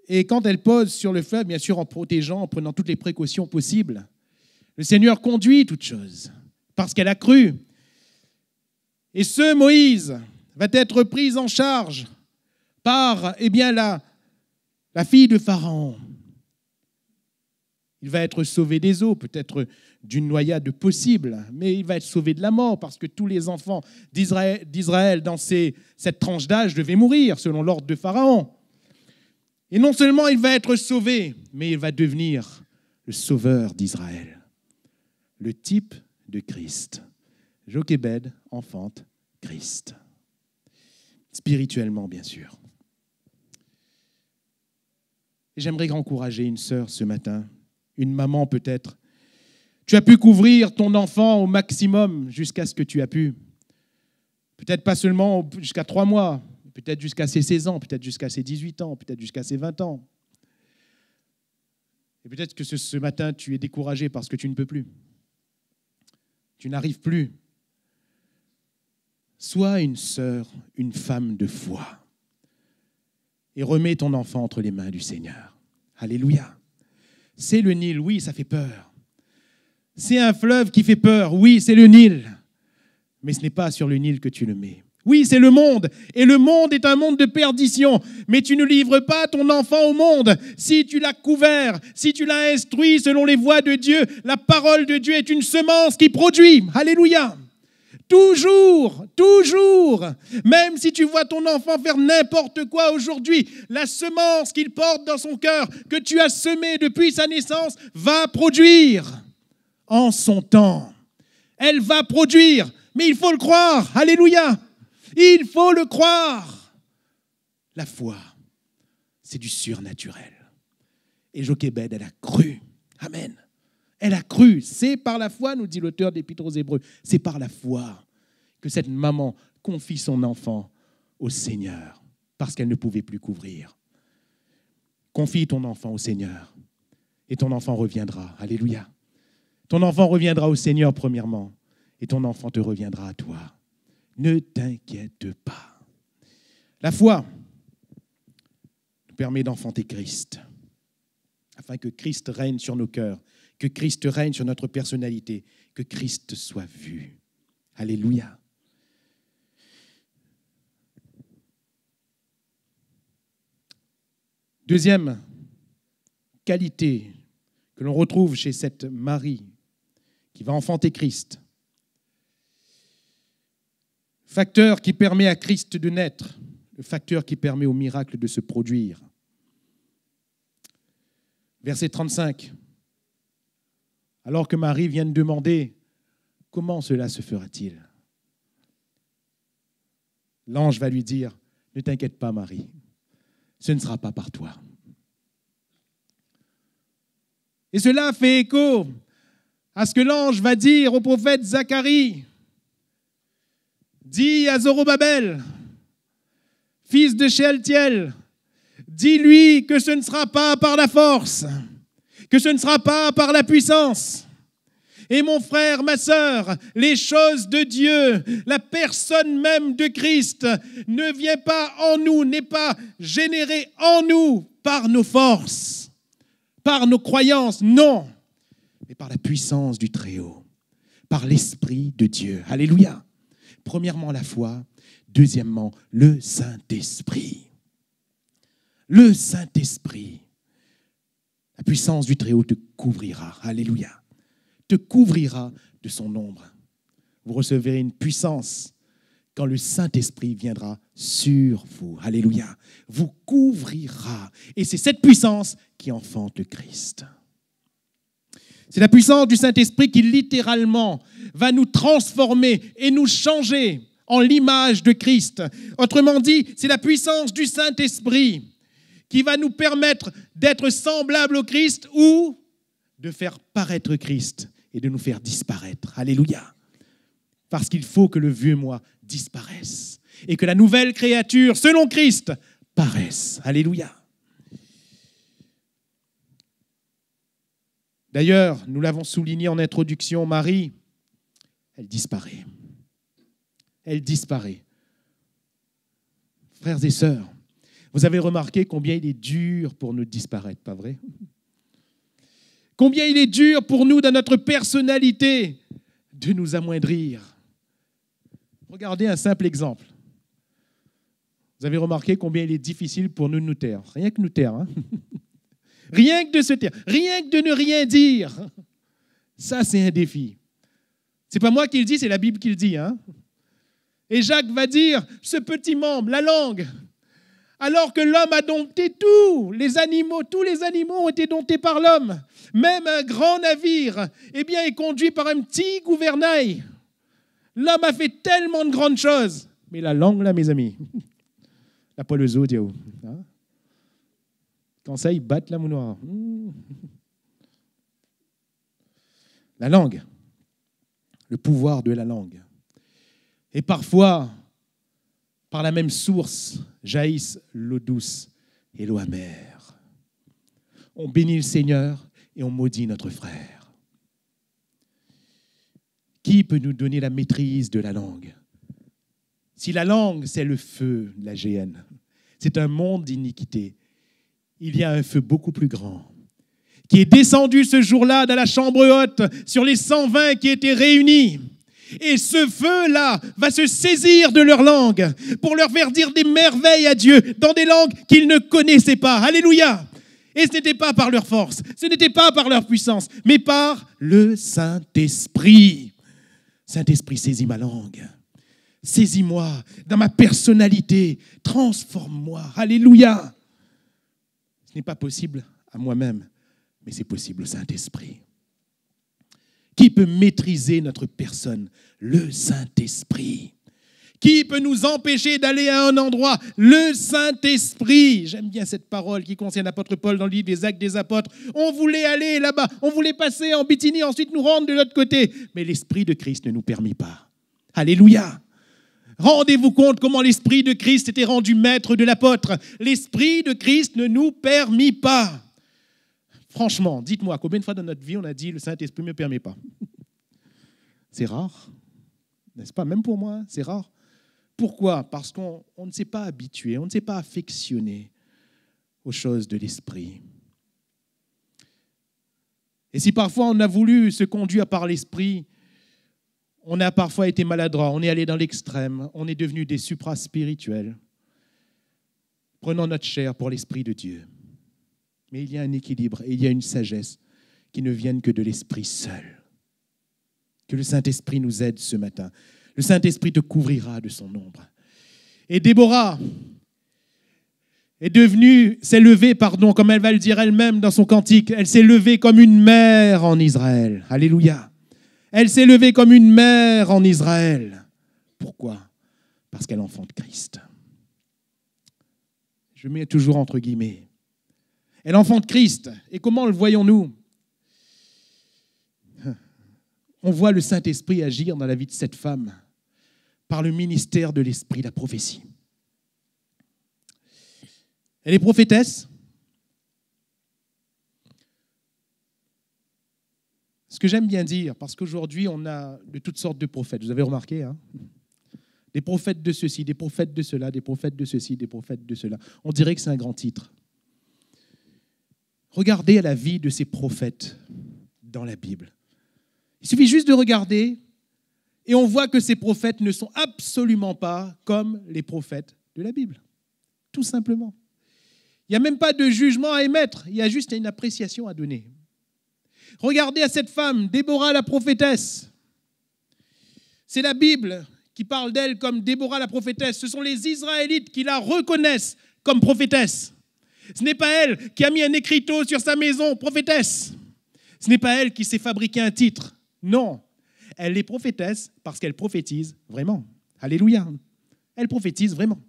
Et quand elle pose sur le fleuve, bien sûr en protégeant, en prenant toutes les précautions possibles, le Seigneur conduit toutes choses, parce qu'elle a cru. Et ce Moïse va être pris en charge par la fille de Pharaon. Il va être sauvé des eaux, peut-être d'une noyade possible, mais il va être sauvé de la mort parce que tous les enfants d'Israël dans cette tranche d'âge devaient mourir selon l'ordre de Pharaon. Et non seulement il va être sauvé, mais il va devenir le sauveur d'Israël, le type de Christ. Jochébed enfante Christ. Spirituellement, bien sûr. Et j'aimerais encourager une sœur ce matin, une maman peut-être. Tu as pu couvrir ton enfant au maximum jusqu'à ce que tu as pu. Peut-être pas seulement jusqu'à 3 mois, peut-être jusqu'à ses 16 ans, peut-être jusqu'à ses 18 ans, peut-être jusqu'à ses 20 ans. Et peut-être que ce matin, tu es découragé parce que tu ne peux plus. Tu n'arrives plus. Sois une sœur, une femme de foi. Et remets ton enfant entre les mains du Seigneur. Alléluia. C'est le Nil, oui, ça fait peur. C'est un fleuve qui fait peur, oui, c'est le Nil. Mais ce n'est pas sur le Nil que tu le mets. Oui, c'est le monde, et le monde est un monde de perdition, mais tu ne livres pas ton enfant au monde. Si tu l'as couvert, si tu l'as instruit selon les voies de Dieu, la parole de Dieu est une semence qui produit. Alléluia. Toujours, toujours, même si tu vois ton enfant faire n'importe quoi aujourd'hui, la semence qu'il porte dans son cœur, que tu as semée depuis sa naissance, va produire en son temps. Elle va produire, mais il faut le croire. Alléluia. Il faut le croire. La foi, c'est du surnaturel. Et Jochébed, elle a cru. Amen. Elle a cru. C'est par la foi, nous dit l'auteur d'Épître aux Hébreux, c'est par la foi que cette maman confie son enfant au Seigneur parce qu'elle ne pouvait plus couvrir. Confie ton enfant au Seigneur et ton enfant reviendra. Alléluia. Ton enfant reviendra au Seigneur premièrement et ton enfant te reviendra à toi. Ne t'inquiète pas. La foi nous permet d'enfanter Christ afin que Christ règne sur nos cœurs, que Christ règne sur notre personnalité, que Christ soit vu. Alléluia. Deuxième qualité que l'on retrouve chez cette Marie qui va enfanter Christ. Facteur qui permet à Christ de naître, le facteur qui permet au miracle de se produire. Verset 35. Alors que Marie vient de demander « Comment cela se fera-t-il » L'ange va lui dire « Ne t'inquiète pas, Marie, ce ne sera pas par toi. » Et cela fait écho à ce que l'ange va dire au prophète Zacharie. « Dis à Zorobabel, fils de Shealtiel, dis-lui que ce ne sera pas par la force, que ce ne sera pas par la puissance. Et mon frère, ma sœur, les choses de Dieu, la personne même de Christ ne vient pas en nous, n'est pas générée en nous par nos forces, par nos croyances, non, mais par la puissance du Très-Haut, par l'Esprit de Dieu. Alléluia. Premièrement, la foi. Deuxièmement, le Saint-Esprit. Le Saint-Esprit. La puissance du Très-Haut te couvrira. Alléluia. Te couvrira de son ombre. Vous recevrez une puissance quand le Saint-Esprit viendra sur vous. Alléluia. Vous couvrira. Et c'est cette puissance qui enfante le Christ. C'est la puissance du Saint-Esprit qui littéralement va nous transformer et nous changer en l'image de Christ. Autrement dit, c'est la puissance du Saint-Esprit qui va nous permettre d'être semblables au Christ ou de faire paraître Christ et de nous faire disparaître. Alléluia. Parce qu'il faut que le vieux moi disparaisse et que la nouvelle créature, selon Christ, paraisse. Alléluia. D'ailleurs, nous l'avons souligné en introduction, Marie, elle disparaît. Elle disparaît. Frères et sœurs, vous avez remarqué combien il est dur pour nous de disparaître, pas vrai? Combien il est dur pour nous, dans notre personnalité, de nous amoindrir. Regardez un simple exemple. Vous avez remarqué combien il est difficile pour nous de nous taire. Rien que nous taire, hein? Rien que de se taire, rien que de ne rien dire. Ça, c'est un défi. Ce n'est pas moi qui le dis, c'est la Bible qui le dit. Hein? Et Jacques va dire, ce petit membre, la langue, alors que l'homme a dompté tout, tous les animaux ont été domptés par l'homme. Même un grand navire, eh bien, est conduit par un petit gouvernail. L'homme a fait tellement de grandes choses. Mais la langue, là, mes amis, la poêle aux Dieu. Hein? Quand ça, ils battent la mounoir. La langue, le pouvoir de la langue. Et parfois, par la même source, jaillissent l'eau douce et l'eau amère. On bénit le Seigneur et on maudit notre frère. Qui peut nous donner la maîtrise de la langue? Si la langue, c'est le feu, la géhenne, c'est un monde d'iniquité, il y a un feu beaucoup plus grand qui est descendu ce jour-là dans la chambre haute sur les 120 qui étaient réunis. Et ce feu-là va se saisir de leur langue pour leur faire dire des merveilles à Dieu dans des langues qu'ils ne connaissaient pas. Alléluia! Et ce n'était pas par leur force, ce n'était pas par leur puissance, mais par le Saint-Esprit. Saint-Esprit, saisis ma langue. Saisis-moi dans ma personnalité. Transforme-moi. Alléluia! Ce n'est pas possible à moi-même, mais c'est possible au Saint-Esprit. Qui peut maîtriser notre personne? Le Saint-Esprit. Qui peut nous empêcher d'aller à un endroit? Le Saint-Esprit. J'aime bien cette parole qui concerne l'apôtre Paul dans le livre des Actes des Apôtres. On voulait aller là-bas, on voulait passer en Bithynie, ensuite nous rendre de l'autre côté. Mais l'Esprit de Christ ne nous permit pas. Alléluia! Rendez-vous compte comment l'Esprit de Christ était rendu maître de l'apôtre. L'Esprit de Christ ne nous permit pas. Franchement, dites-moi, combien de fois dans notre vie on a dit « le Saint-Esprit ne me permet pas » C'est rare, n'est-ce pas? Même pour moi, c'est rare. Pourquoi? Parce qu'on ne s'est pas habitué, on ne s'est pas affectionné aux choses de l'Esprit. Et si parfois on a voulu se conduire par l'Esprit, on a parfois été maladroit, on est allé dans l'extrême, on est devenu des supraspirituels. Prenons notre chair pour l'Esprit de Dieu. Mais il y a un équilibre et il y a une sagesse qui ne viennent que de l'Esprit seul. Que le Saint-Esprit nous aide ce matin. Le Saint-Esprit te couvrira de son ombre. Et Déborah s'est levée, comme elle va le dire elle-même dans son cantique, elle s'est levée comme une mère en Israël. Alléluia. Elle s'est levée comme une mère en Israël. Pourquoi? Parce qu'elle enfante Christ. Je mets toujours entre guillemets. Elle enfante Christ. Et comment le voyons-nous? On voit le Saint-Esprit agir dans la vie de cette femme par le ministère de l'Esprit, la prophétie. Elle est prophétesse. Ce que j'aime bien dire, parce qu'aujourd'hui, on a de toutes sortes de prophètes. Vous avez remarqué, hein? Des prophètes de ceci, des prophètes de cela, des prophètes de ceci, des prophètes de cela. On dirait que c'est un grand titre. Regardez à la vie de ces prophètes dans la Bible. Il suffit juste de regarder et on voit que ces prophètes ne sont absolument pas comme les prophètes de la Bible. Tout simplement. Il n'y a même pas de jugement à émettre, il y a juste une appréciation à donner. Regardez à cette femme, Déborah la prophétesse. C'est la Bible qui parle d'elle comme Déborah la prophétesse. Ce sont les Israélites qui la reconnaissent comme prophétesse. Ce n'est pas elle qui a mis un écriteau sur sa maison, prophétesse. Ce n'est pas elle qui s'est fabriqué un titre. Non, elle est prophétesse parce qu'elle prophétise vraiment. Alléluia. Elle prophétise vraiment.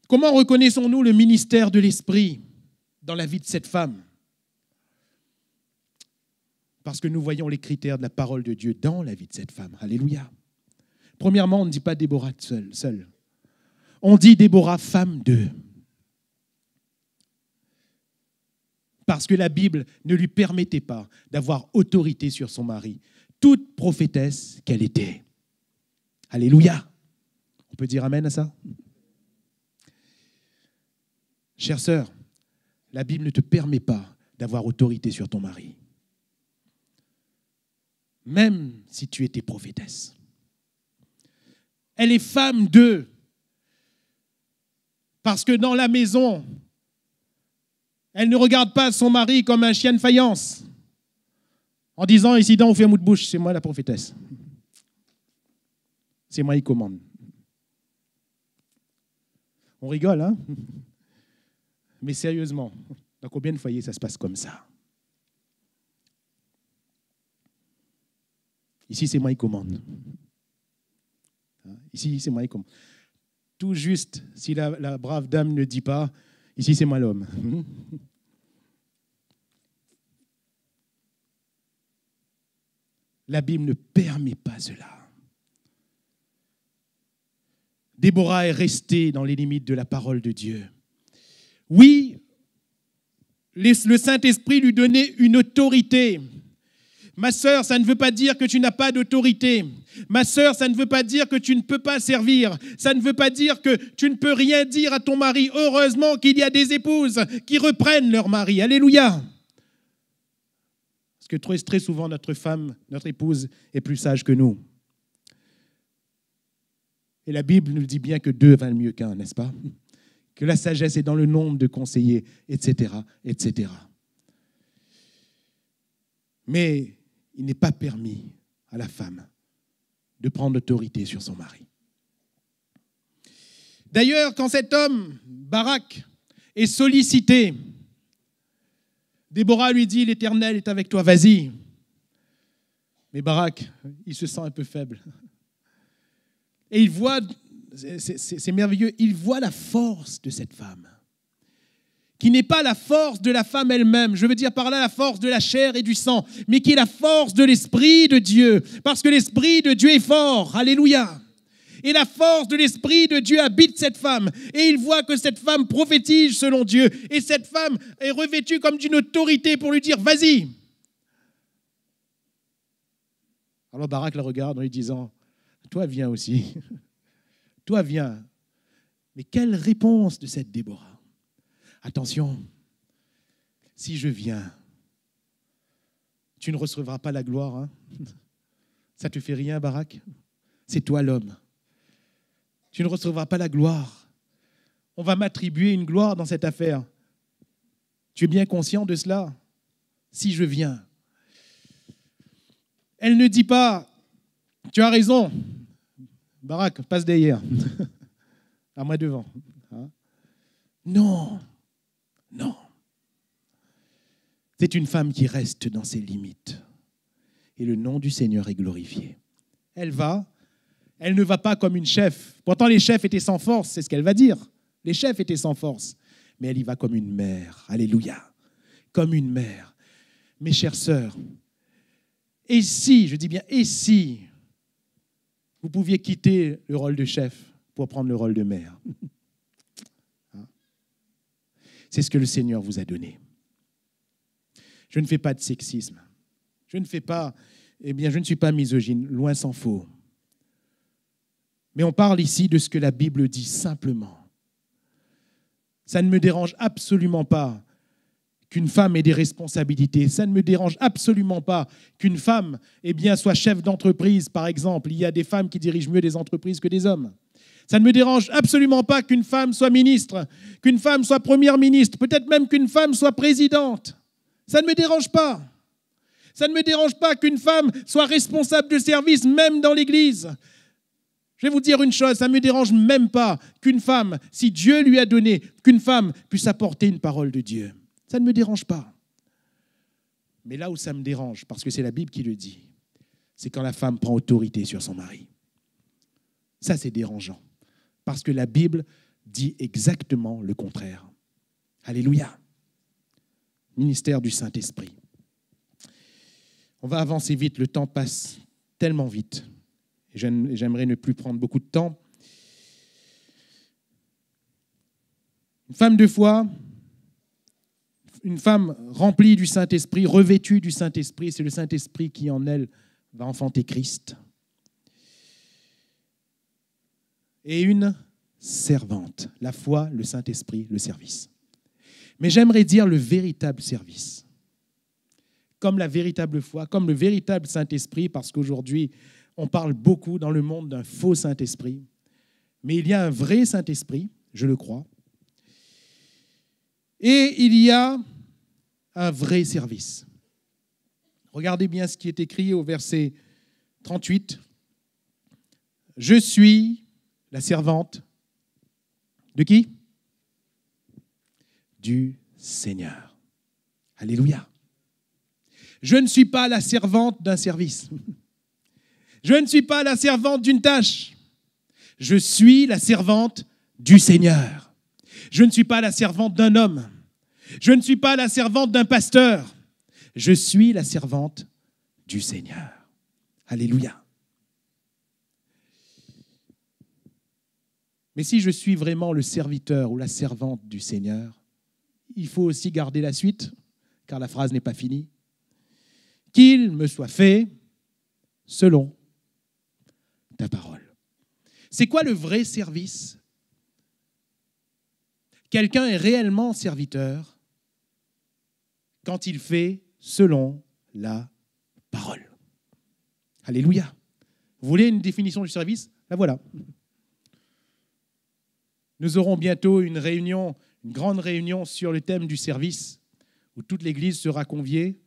Comment reconnaissons-nous le ministère de l'Esprit dans la vie de cette femme? Parce que nous voyons les critères de la parole de Dieu dans la vie de cette femme. Alléluia. Premièrement, on ne dit pas Déborah seule. On dit Déborah, femme d'eux. Parce que la Bible ne lui permettait pas d'avoir autorité sur son mari. Toute prophétesse qu'elle était. Alléluia. On peut dire amen à ça? Chère sœur, la Bible ne te permet pas d'avoir autorité sur ton mari. Même si tu étais prophétesse. Elle est femme d'eux. Parce que dans la maison, elle ne regarde pas son mari comme un chien de faïence. En disant, ici, on fait un mot de bouche, c'est moi la prophétesse. C'est moi qui commande. On rigole, hein? Mais sérieusement, dans combien de foyers ça se passe comme ça? Ici, c'est moi qui commande. Ici, c'est moi qui commande. Tout juste, si la brave dame ne dit pas, ici, c'est moi l'homme. La Bible ne permet pas cela. Déborah est restée dans les limites de la parole de Dieu. Oui, le Saint-Esprit lui donnait une autorité. Ma sœur, ça ne veut pas dire que tu n'as pas d'autorité. Ma sœur, ça ne veut pas dire que tu ne peux pas servir. Ça ne veut pas dire que tu ne peux rien dire à ton mari. Heureusement qu'il y a des épouses qui reprennent leur mari. Alléluia. Parce que très souvent, notre femme, notre épouse est plus sage que nous. Et la Bible nous dit bien que 2 valent mieux qu'1, n'est-ce pas? Que la sagesse est dans le nombre de conseillers, etc., etc. Mais il n'est pas permis à la femme de prendre l'autorité sur son mari. D'ailleurs, quand cet homme, Barak, est sollicité, Déborah lui dit, l'Éternel est avec toi, vas-y. Mais Barak, il se sent un peu faible. Et il voit, c'est merveilleux, il voit la force de cette femme, qui n'est pas la force de la femme elle-même, je veux dire par là la force de la chair et du sang, mais qui est la force de l'Esprit de Dieu, parce que l'Esprit de Dieu est fort, alléluia. Et la force de l'Esprit de Dieu habite cette femme, et il voit que cette femme prophétise selon Dieu, et cette femme est revêtue comme d'une autorité pour lui dire, vas-y. Alors Barak la regarde en lui disant, toi viens aussi, toi viens. Mais quelle réponse de cette Déborah? Attention, si je viens, tu ne recevras pas la gloire. Hein? Ça te fait rien, Barak? C'est toi l'homme. Tu ne recevras pas la gloire. On va m'attribuer une gloire dans cette affaire. Tu es bien conscient de cela? Si je viens. Elle ne dit pas, tu as raison, Barak, passe derrière, à moi devant. Hein? Non, non. C'est une femme qui reste dans ses limites. Et le nom du Seigneur est glorifié. Elle ne va pas comme une chef. Pourtant, les chefs étaient sans force, c'est ce qu'elle va dire. Les chefs étaient sans force. Mais elle y va comme une mère. Alléluia. Comme une mère. Mes chères sœurs, et si, je dis bien, et si vous pouviez quitter le rôle de chef pour prendre le rôle de mère? C'est ce que le Seigneur vous a donné. Je ne fais pas de sexisme. Je ne suis pas misogyne, loin s'en faut. Mais on parle ici de ce que la Bible dit simplement. Ça ne me dérange absolument pas qu'une femme ait des responsabilités. Ça ne me dérange absolument pas qu'une femme soit chef d'entreprise, par exemple. Il y a des femmes qui dirigent mieux des entreprises que des hommes. Ça ne me dérange absolument pas qu'une femme soit ministre, qu'une femme soit première ministre, peut-être même qu'une femme soit présidente. Ça ne me dérange pas. Ça ne me dérange pas qu'une femme soit responsable de service, même dans l'Église. Je vais vous dire une chose, ça ne me dérange même pas qu'une femme, si Dieu lui a donné, qu'une femme puisse apporter une parole de Dieu. Ça ne me dérange pas. Mais là où ça me dérange, parce que c'est la Bible qui le dit, c'est quand la femme prend autorité sur son mari. Ça, c'est dérangeant. Parce que la Bible dit exactement le contraire. Alléluia. Ministère du Saint-Esprit. On va avancer vite, le temps passe tellement vite. J'aimerais ne plus prendre beaucoup de temps. Une femme de foi, une femme remplie du Saint-Esprit, revêtue du Saint-Esprit, c'est le Saint-Esprit qui en elle va enfanter Christ. Et une servante, la foi, le Saint-Esprit, le service. Mais j'aimerais dire le véritable service. Comme la véritable foi, comme le véritable Saint-Esprit, parce qu'aujourd'hui, on parle beaucoup dans le monde d'un faux Saint-Esprit. Mais il y a un vrai Saint-Esprit, je le crois. Et il y a un vrai service. Regardez bien ce qui est écrit au verset 38. Je suis la servante de qui? Du Seigneur. Alléluia. Je ne suis pas la servante d'un service. Je ne suis pas la servante d'une tâche. Je suis la servante du Seigneur. Je ne suis pas la servante d'un homme. Je ne suis pas la servante d'un pasteur. Je suis la servante du Seigneur. Alléluia. Mais si je suis vraiment le serviteur ou la servante du Seigneur, il faut aussi garder la suite, car la phrase n'est pas finie. Qu'il me soit fait selon ta parole. C'est quoi le vrai service? Quelqu'un est réellement serviteur quand il fait selon la parole. Alléluia. Vous voulez une définition du service? La voilà. Nous aurons bientôt une réunion, une grande réunion sur le thème du service, où toute l'Église sera conviée.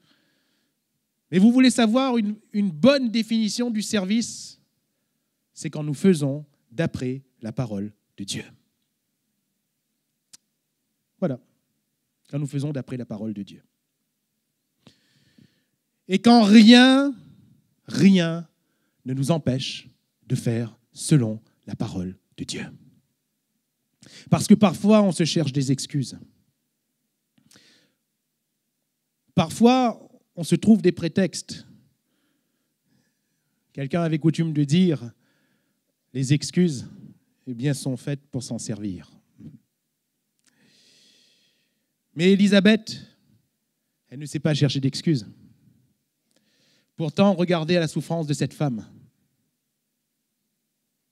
Mais vous voulez savoir une bonne définition du service? C'est quand nous faisons d'après la parole de Dieu. Voilà. Quand nous faisons d'après la parole de Dieu. Et quand rien ne nous empêche de faire selon la parole de Dieu. Parce que parfois, on se cherche des excuses. Parfois, on se trouve des prétextes. Quelqu'un avait coutume de dire, les excuses, eh bien, sont faites pour s'en servir. Mais Élisabeth, elle ne sait pas chercher d'excuses. Pourtant, regardez à la souffrance de cette femme.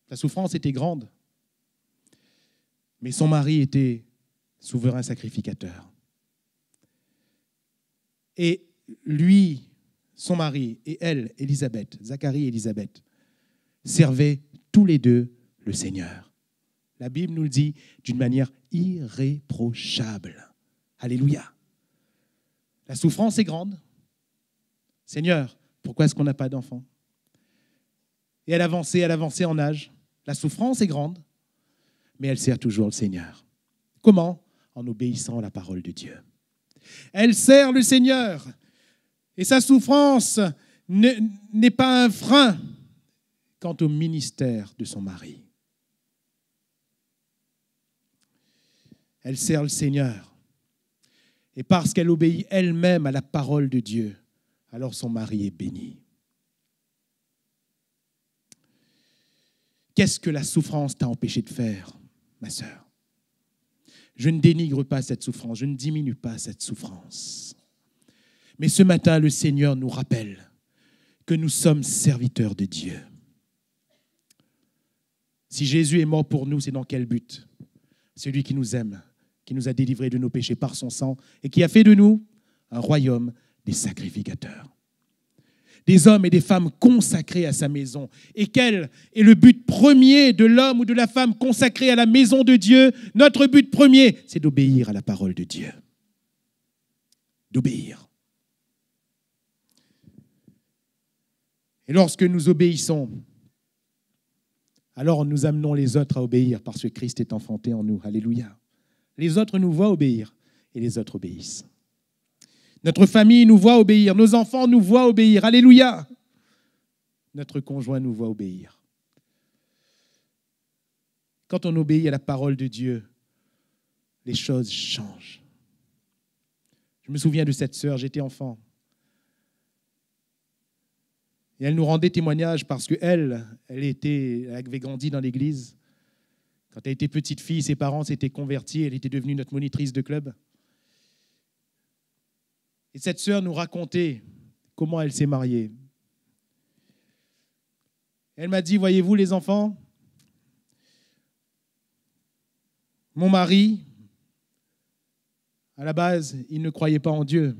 La souffrance était grande. Mais son mari était souverain sacrificateur. Et lui, son mari, et elle, Élisabeth, Zacharie et Élisabeth, servaient tous les deux le Seigneur. La Bible nous le dit d'une manière irréprochable. Alléluia. La souffrance est grande. Seigneur, pourquoi est-ce qu'on n'a pas d'enfant? Et elle avançait en âge. La souffrance est grande, mais elle sert toujours le Seigneur. Comment? En obéissant à la parole de Dieu. Elle sert le Seigneur. Et sa souffrance n'est pas un frein quant au ministère de son mari. Elle sert le Seigneur. Et parce qu'elle obéit elle-même à la parole de Dieu, alors son mari est béni. Qu'est-ce que la souffrance t'a empêché de faire, ma sœur? Je ne dénigre pas cette souffrance, je ne diminue pas cette souffrance. Mais ce matin, le Seigneur nous rappelle que nous sommes serviteurs de Dieu. Si Jésus est mort pour nous, c'est dans quel but? Celui qui nous aime, qui nous a délivrés de nos péchés par son sang et qui a fait de nous un royaume des sacrificateurs. Des hommes et des femmes consacrés à sa maison. Et quel est le but premier de l'homme ou de la femme consacré à la maison de Dieu? Notre but premier, c'est d'obéir à la parole de Dieu. D'obéir. Et lorsque nous obéissons alors nous amenons les autres à obéir parce que Christ est enfanté en nous. Alléluia. Les autres nous voient obéir et les autres obéissent. Notre famille nous voit obéir, nos enfants nous voient obéir. Alléluia. Notre conjoint nous voit obéir. Quand on obéit à la parole de Dieu, les choses changent. Je me souviens de cette sœur, j'étais enfant. Et elle nous rendait témoignage parce qu'elle avait grandi dans l'église. Quand elle était petite fille, ses parents s'étaient convertis, elle était devenue notre monitrice de club. Et cette sœur nous racontait comment elle s'est mariée. Elle m'a dit, voyez-vous les enfants, mon mari, à la base, il ne croyait pas en Dieu.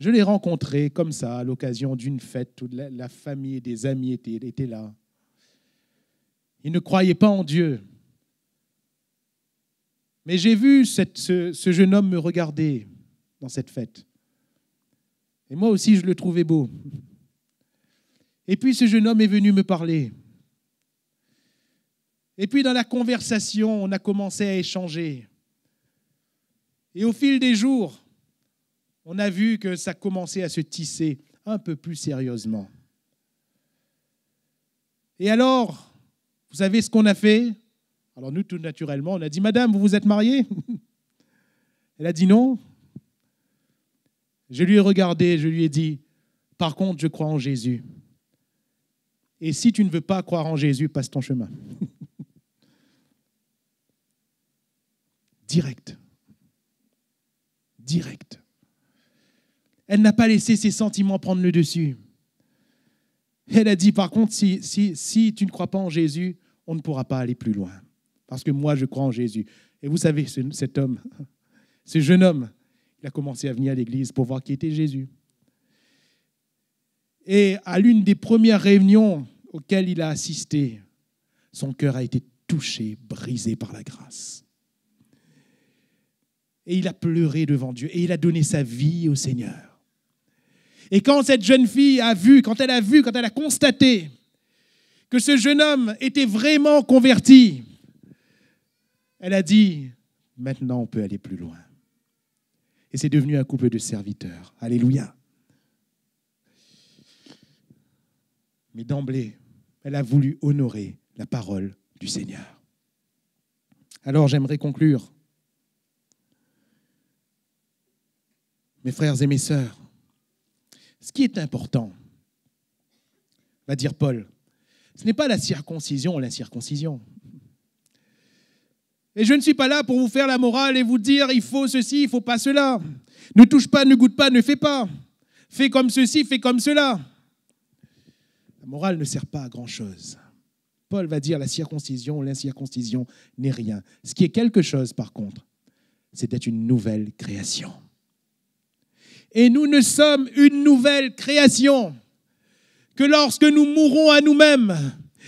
Je l'ai rencontré comme ça, à l'occasion d'une fête, toute la famille et des amis étaient là. Il ne croyait pas en Dieu. Mais j'ai vu ce jeune homme me regarder dans cette fête. Et moi aussi, je le trouvais beau. Et puis, ce jeune homme est venu me parler. Et puis, dans la conversation, on a commencé à échanger. Et au fil des jours, on a vu que ça commençait à se tisser un peu plus sérieusement. Et alors, vous savez ce qu'on a fait? Alors nous, tout naturellement, on a dit, « Madame, vous vous êtes mariée ?» Elle a dit non. Je lui ai regardé, je lui ai dit, « Par contre, je crois en Jésus. Et si tu ne veux pas croire en Jésus, passe ton chemin. » Direct. Direct. Elle n'a pas laissé ses sentiments prendre le dessus. Elle a dit, par contre, si tu ne crois pas en Jésus, on ne pourra pas aller plus loin. Parce que moi, je crois en Jésus. Et vous savez, cet homme, ce jeune homme, il a commencé à venir à l'église pour voir qui était Jésus. Et à l'une des premières réunions auxquelles il a assisté, son cœur a été touché, brisé par la grâce. Et il a pleuré devant Dieu et il a donné sa vie au Seigneur. Et quand cette jeune fille a vu, quand elle a constaté que ce jeune homme était vraiment converti, elle a dit, maintenant on peut aller plus loin. Et c'est devenu un couple de serviteurs. Alléluia. Mais d'emblée, elle a voulu honorer la parole du Seigneur. Alors j'aimerais conclure. Mes frères et mes sœurs, ce qui est important, va dire Paul, ce n'est pas la circoncision ou l'incirconcision. Et je ne suis pas là pour vous faire la morale et vous dire il faut ceci, il ne faut pas cela. Ne touche pas, ne goûte pas, ne fais pas. Fais comme ceci, fais comme cela. La morale ne sert pas à grand-chose. Paul va dire la circoncision ou l'incirconcision n'est rien. Ce qui est quelque chose, par contre, c'est d'être une nouvelle création. Et nous ne sommes une nouvelle création que lorsque nous mourrons à nous-mêmes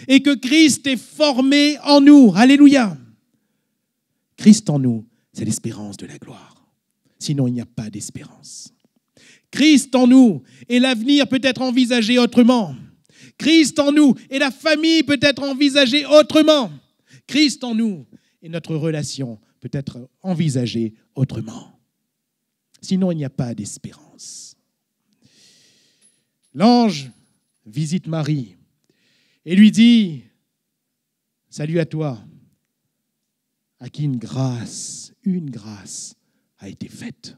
et que Christ est formé en nous. Alléluia. Christ en nous, c'est l'espérance de la gloire. Sinon, il n'y a pas d'espérance. Christ en nous, et l'avenir peut être envisagé autrement. Christ en nous, et la famille peut être envisagée autrement. Christ en nous, et notre relation peut être envisagée autrement. Sinon, il n'y a pas d'espérance. L'ange visite Marie et lui dit, « Salut à toi, à qui une grâce a été faite.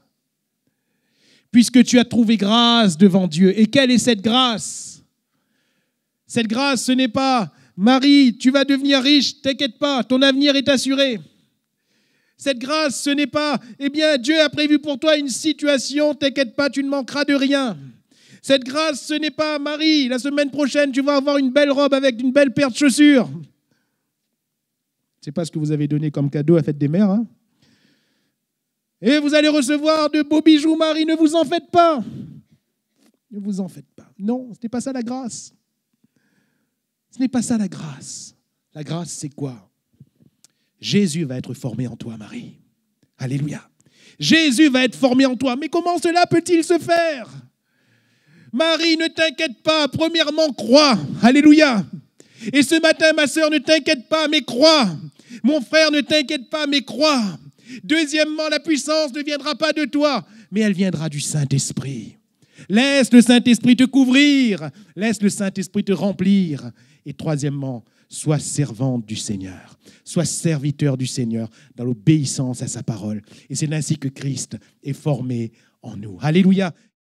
Puisque tu as trouvé grâce devant Dieu. Et quelle est cette grâce? Cette grâce, ce n'est pas, Marie, tu vas devenir riche, t'inquiète pas, ton avenir est assuré. Cette grâce, ce n'est pas, eh bien, Dieu a prévu pour toi une situation, t'inquiète pas, tu ne manqueras de rien. Cette grâce, ce n'est pas, Marie, la semaine prochaine, tu vas avoir une belle robe avec une belle paire de chaussures. C'est pas ce que vous avez donné comme cadeau à Fête des Mères. Hein? Et vous allez recevoir de beaux bijoux, Marie, ne vous en faites pas. Ne vous en faites pas. Non, ce n'est pas ça la grâce. Ce n'est pas ça la grâce. La grâce, c'est quoi? Jésus va être formé en toi, Marie. Alléluia. Jésus va être formé en toi. Mais comment cela peut-il se faire? Marie, ne t'inquiète pas. Premièrement, crois. Alléluia. Et ce matin, ma sœur, ne t'inquiète pas, mais crois. Mon frère, ne t'inquiète pas, mais crois. Deuxièmement, la puissance ne viendra pas de toi, mais elle viendra du Saint-Esprit. Laisse le Saint-Esprit te couvrir. Laisse le Saint-Esprit te remplir. Et troisièmement, sois servante du Seigneur. Sois serviteur du Seigneur dans l'obéissance à sa parole. Et c'est ainsi que Christ est formé en nous. Alléluia.